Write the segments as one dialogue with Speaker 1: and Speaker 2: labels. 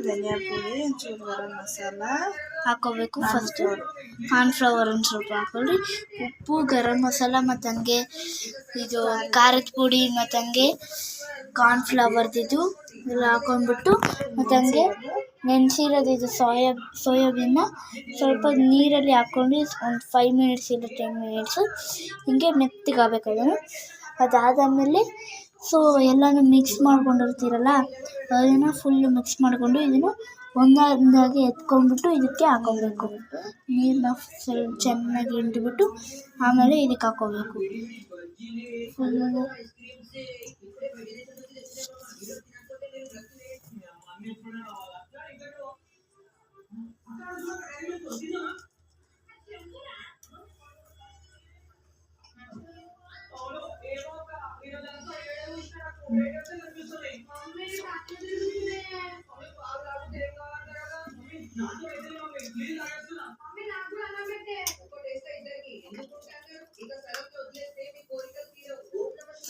Speaker 1: ಧನಿಯಾ ಪುಡಿ, ಒಂಚೂರು ಗರಂ ಮಸಾಲ
Speaker 2: ಹಾಕೋಬೇಕು. ಫಸ್ಟ್ ಕಾರ್ನ್ಫ್ಲವರ್ ಒಂದು ಸ್ವಲ್ಪ ಹಾಕೊಳ್ಳಿ, ಉಪ್ಪು, ಗರಂ ಮಸಾಲ ಮತ್ತು ಹಂಗೆ ಇದು ಖಾರದ ಪುಡಿ ಮತ್ತು ಹಂಗೆ ಕಾರ್ನ್ಫ್ಲವರ್ದಿದು ಎಲ್ಲ ಹಾಕೊಂಡ್ಬಿಟ್ಟು ಮತ್ತು ಹಂಗೆ ನೆನೆಸಿರೋದು ಇದು ಸೋಯಾಬೀನ್ನ ಸ್ವಲ್ಪ ನೀರಲ್ಲಿ ಹಾಕ್ಕೊಂಡು ಒಂದು 5 ಮಿನಿಟ್ಸ್ ಇಲ್ಲ 10 ಮಿನಿಟ್ಸು ಹಿಂಗೆ ಮೆತ್ತಗಾಗಬೇಕು. ಅದಾದಮೇಲೆ ಸೊ ಎಲ್ಲನೂ ಮಿಕ್ಸ್ ಮಾಡ್ಕೊಂಡಿರ್ತೀರಲ್ಲ ಅದನ್ನು ಫುಲ್ಲು ಮಿಕ್ಸ್ ಮಾಡಿಕೊಂಡು ಇದನ್ನು ಒಂದಾಗಿ ಎತ್ಕೊಂಡ್ಬಿಟ್ಟು ಇದಕ್ಕೆ ಹಾಕೋಬೇಕು. ನೀರನ್ನ ಸ್ವಲ್ಪ ಚೆನ್ನಾಗಿ ಹಿಂಡ್ಬಿಟ್ಟು ಆಮೇಲೆ ಇದಕ್ಕೆ ಹಾಕೋಬೇಕು. ಫುಲ್ಲು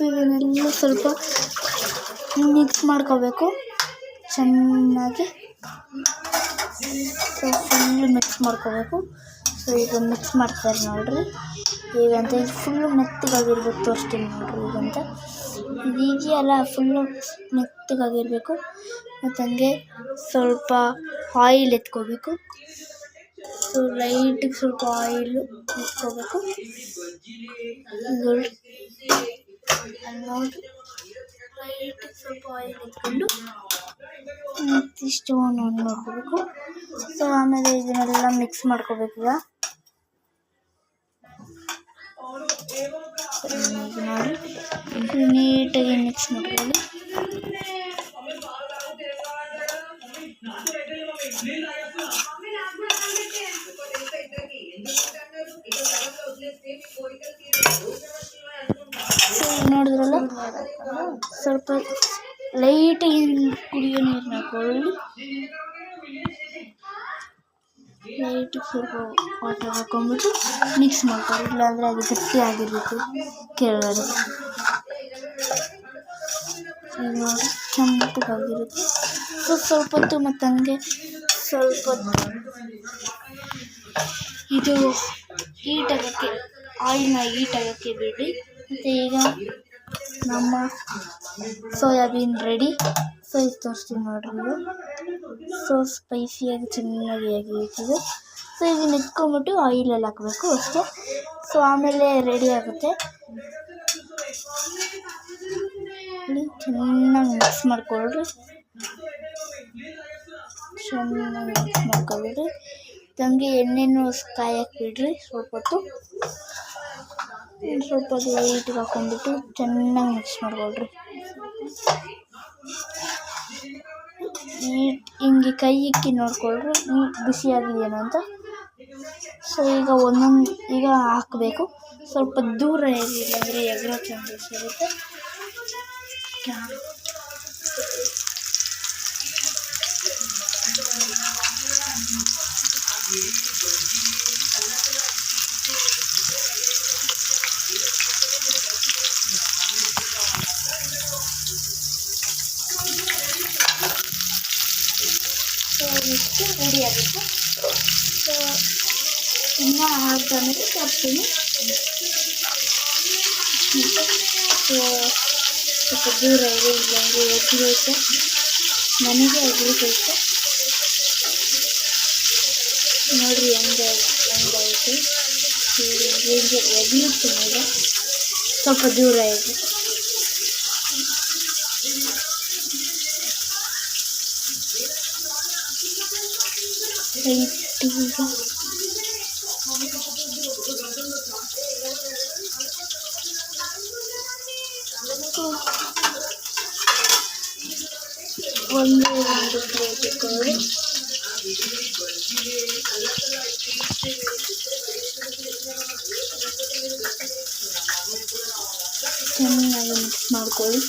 Speaker 2: ಇದನ್ನೆಲ್ಲ ಸ್ವಲ್ಪ ಮಿಕ್ಸ್ ಮಾಡ್ಕೋಬೇಕು ಚೆನ್ನಾಗಿ. ಫುಲ್ಲು ಮಿಕ್ಸ್ ಮಾಡ್ಕೋಬೇಕು. ಸೊ ಈಗ ಮಿಕ್ಸ್ ಮಾಡ್ತಾರೆ ನೋಡಿರಿ. ಈಗಂತ ಇದು ಫುಲ್ಲು ಮೆತ್ತಗಾಗಿರ್ಬೇಕು ತೋರಿಸ್ತೀನಿ ನೋಡಿರಿ. ಈಗಂತ ಇದು ಇದೆಯಲ್ಲ ಫುಲ್ಲು ಮೆತ್ತಗಾಗಿರಬೇಕು. ಮತ್ತು ಹಂಗೆ ಸ್ವಲ್ಪ ಆಯಿಲ್ ಎತ್ಕೋಬೇಕು. ಸೊ ಲೈಟಿಗೆ ಸ್ವಲ್ಪ ಆಯಿಲು ಎತ್ಕೋಬೇಕು ನೋಡಿ. ಲೈಟಿಗೆ ಸ್ವಲ್ಪ ಆಯಿಲ್ ಎತ್ಕೊಂಡು ಮತ್ತಿಷ್ಟು ನೋಡ್ಕೋಬೇಕು. ಸೊ ಆಮೇಲೆ ಇದನ್ನೆಲ್ಲ ಮಿಕ್ಸ್ ಮಾಡ್ಕೋಬೇಕು. ಈಗ ನೋಡಿ ನೀಟಾಗಿ ಮಿಕ್ಸ್ ಮಾಡ್ಕೊಳ್ಳಿ. ನೋಡಿದ್ರಲ್ಲ ಸ್ವಲ್ಪ ಲೈಟಾಗಿ ಕುಡಿಯೋ ನೀರನ್ನ ಹಾಕೊಳ್ಳಿ. ಲೈಟಿಗೆ ಸ್ವಲ್ಪ ವಾಟರ್ ಹಾಕೊಂಡ್ಬಿಟ್ಟು ಮಿಕ್ಸ್ ಮಾಡ್ಕೊಳ್ಳಿ. ಇಲ್ಲಾಂದರೆ ಅದು ಗಟ್ಟಿ ಆಗಿರಬೇಕು ಕೆಳಗಡೆ. ನೋಡಿ ಕೆಂಪಗಾಗಿರುತ್ತೆ. ಸ್ವಲ್ಪ ಹೊತ್ತು ಮತ್ತು ಹಂಗೆ ಸ್ವಲ್ಪ ಇದು ಹೀಟಾಗೋಕ್ಕೆ ಆಯಿಲ್ನ ಹೀಟಾಗೋಕ್ಕೆ ಬಿಡಿ. ಮತ್ತು ಈಗ ನಮ್ಮ ಸೋಯಾಬೀನ್ ರೆಡಿ. ಸೊ ಇದು ತೋರಿಸ್ತೀನಿ ನೋಡಿರಿ. ಇದು ಸೊ ಸ್ಪೈಸಿಯಾಗಿ ಚೆನ್ನಾಗಿ ಆಗಿರ್ತಿದೆ. ಸೊ ಇದನ್ನ ಎತ್ಕೊಂಡ್ಬಿಟ್ಟು ಆಯಿಲಲ್ಲಿ ಹಾಕಬೇಕು ಅಷ್ಟೇ. ಸೊ ಆಮೇಲೆ ರೆಡಿ ಆಗುತ್ತೆ. ಚೆನ್ನಾಗಿ ಮಿಕ್ಸ್ ಮಾಡ್ಕೊಳ್ರಿ. ಚೆನ್ನಾಗಿ ಮಿಕ್ಸ್ ಮಾಡ್ಕೊಬಿಡ್ರಿ. ಹಂಗೆ ಎಣ್ಣೆನೂ ಕಾಯಕ್ಕೆ ಬಿಡ್ರಿ ಸ್ವಲ್ಪ ಹೊತ್ತು. ಸ್ವಲ್ಪ ಲೈಟಿಗೆ ಹಾಕೊಂಡ್ಬಿಟ್ಟು ಚೆನ್ನಾಗಿ ಮಿಕ್ಸ್ ಮಾಡ್ಕೊಳ್ರಿ. ಹಿಂಗೆ ಕೈ ಇಕ್ಕಿ ನೋಡ್ಕೊಳ್ರಿ ಬಿಸಿಯಾಗಿದೆಯೇನೋ ಅಂತ. ಸೊ ಈಗ ಈಗ ಹಾಕಬೇಕು. ಸ್ವಲ್ಪ ದೂರ ಇರಲಿಲ್ಲ ಅಂದರೆ ಎಗರೋ ಚಾನ್ಸಸ್ ಇರುತ್ತೆ. ಇಷ್ಟು ರೆಡಿ ಆಗುತ್ತೆ. ಸೊ ಇನ್ನೂ ಹಾಕ್ತಾನೆ ತರ್ತೀನಿ. ಸೊ ಸ್ವಲ್ಪ ದೂರ ಇದೆ, ಇಲ್ಲಾಂದರೆ ಎಗ್ಗುತ್ತೆ. ನನಗೆ ಎಗ್ರಿಕೈತೆ ನೋಡಿರಿ ಹೆಂಗಾಯಿತು. ಎಗ್ರಿತ್ತು ಮೇಲೆ ಸ್ವಲ್ಪ ದೂರ ಇದೆ. ಒಂದು ಪ್ಲೇಟ್ ಇಟ್ಕೊಳ್ಳಿ. ಚೆನ್ನಾಗಿ ಮಿಕ್ಸ್ ಮಾಡ್ಕೊಳ್ಳಿ.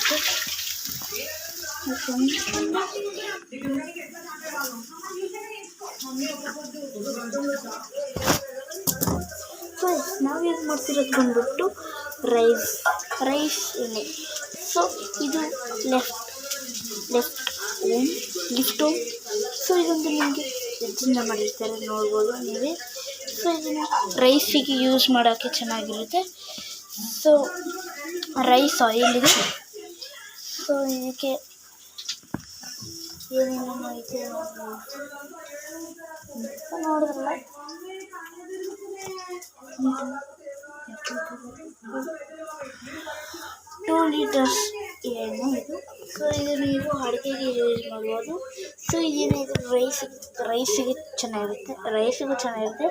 Speaker 2: ಚೆನ್ನಾಗಿರುತ್ತೆ. ಸೊ ನಾವು ಯೂಸ್ ಮಾಡ್ತಿರೋದು ಬಂದ್ಬಿಟ್ಟು ರೈಸ್ ಎಣ್ಣೆ. ಸೊ ಇದು ಲಿಫ್ಟ್ ಹೋಮ್. ಸೊ ಇದೊಂದು ನಿಮಗೆ ವೆಜ್ಜಿಂದ ಮಾಡಿರ್ತಾರೆ ನೋಡ್ಬೋದು ನೀವೇ. ಸೊ ಇದನ್ನು ರೈಸಿಗೆ ಯೂಸ್ ಮಾಡೋಕ್ಕೆ ಚೆನ್ನಾಗಿರುತ್ತೆ. ಸೊ ರೈಸ್ ಆಯಿಲ್ ಇದೆ. ಸೊ ಇದಕ್ಕೆ ಏನೇನು ಐತೆ ನೋಡಿದ್ರಲ್ಲ, 2 ಲೀಟರ್ಸ್ ಎಣ್ಣೆ ಇದು. ಸೊ ಇದು ನೀವು ಅಡುಗೆಗೆ ಯೂಸ್ ಮಾಡ್ಬೋದು. ಸೊ ಇದೇನಿದು ರೈಸಿಗೆ ಚೆನ್ನಾಗಿರುತ್ತೆ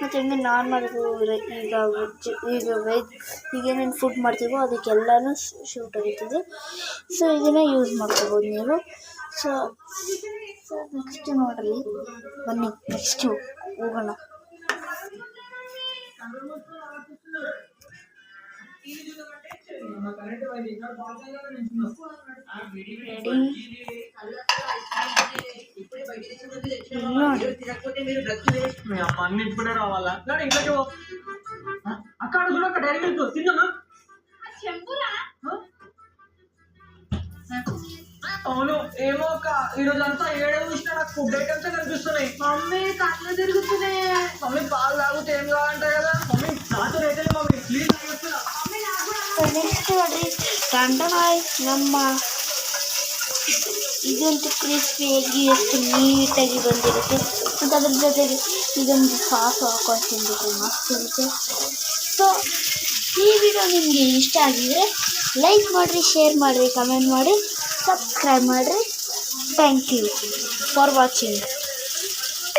Speaker 2: ಮತ್ತು ಹಿಂಗೆ ನಾರ್ಮಲ್ಗೂ ಈಗ ಏನೇನು ಫುಡ್ ಮಾಡ್ತೀವೋ ಅದಕ್ಕೆಲ್ಲನೂ ಶೂಟ್ ಆಗುತ್ತದೆ. ಸೊ ಇದನ್ನು ಯೂಸ್ ಮಾಡ್ಕೋಬೋದು ನೀವು. ಸೊ ನೆಕ್ಸ್ಟ್ ನೋಡ್ರಿ, ಬನ್ನಿ ನೆಕ್ಸ್ಟು ಹೋಗೋಣ.
Speaker 3: ఇప్పుడే రావాలా ఇంట్లోకి అక్కడ కూడా ఒక డైరీ మిల్క్ తిందమ్మా. అవును, ఏమో అక్క, ఈరోజు అంతా ఏడే చూసినా నాకు ఫుడ్ ఐటమ్స్ కనిపిస్తున్నాయి. మమ్మీ కళ్ళు తిరుగుతున్నాయి. మమ్మీ పాలు తాగుతే ఏం కావాలంటాయి కదా. మమ్మీ నాతో అయితే మమ్మీ ప్లీజ్
Speaker 2: ನೆಕ್ಸ್ಟ್ ನೋಡ್ರಿ, ಟಂಡನಾಯ್ ನಮ್ಮ ಇದಂತೂ ಕ್ರಿಸ್ಪಿಯಾಗಿ ಎಷ್ಟು ನೀಟಾಗಿ ಬಂದಿರುತ್ತೆ. ಮತ್ತು ಅದ್ರ ಜೊತೆಗೆ ಇದೊಂದು ಸಾಸು ಹಾಕೊಂಡು ತಿಂದಿದ್ರೆ ಮಸ್ತ್ ಇರುತ್ತೆ. ಸೊ ಈ ವಿಡಿಯೋ ನಿಮಗೆ ಇಷ್ಟ ಆಗಿದರೆ ಲೈಕ್ ಮಾಡಿರಿ, ಶೇರ್ ಮಾಡಿರಿ, ಕಮೆಂಟ್ ಮಾಡಿ, ಸಬ್ಸ್ಕ್ರೈಬ್ ಮಾಡಿರಿ. Thank you for watching.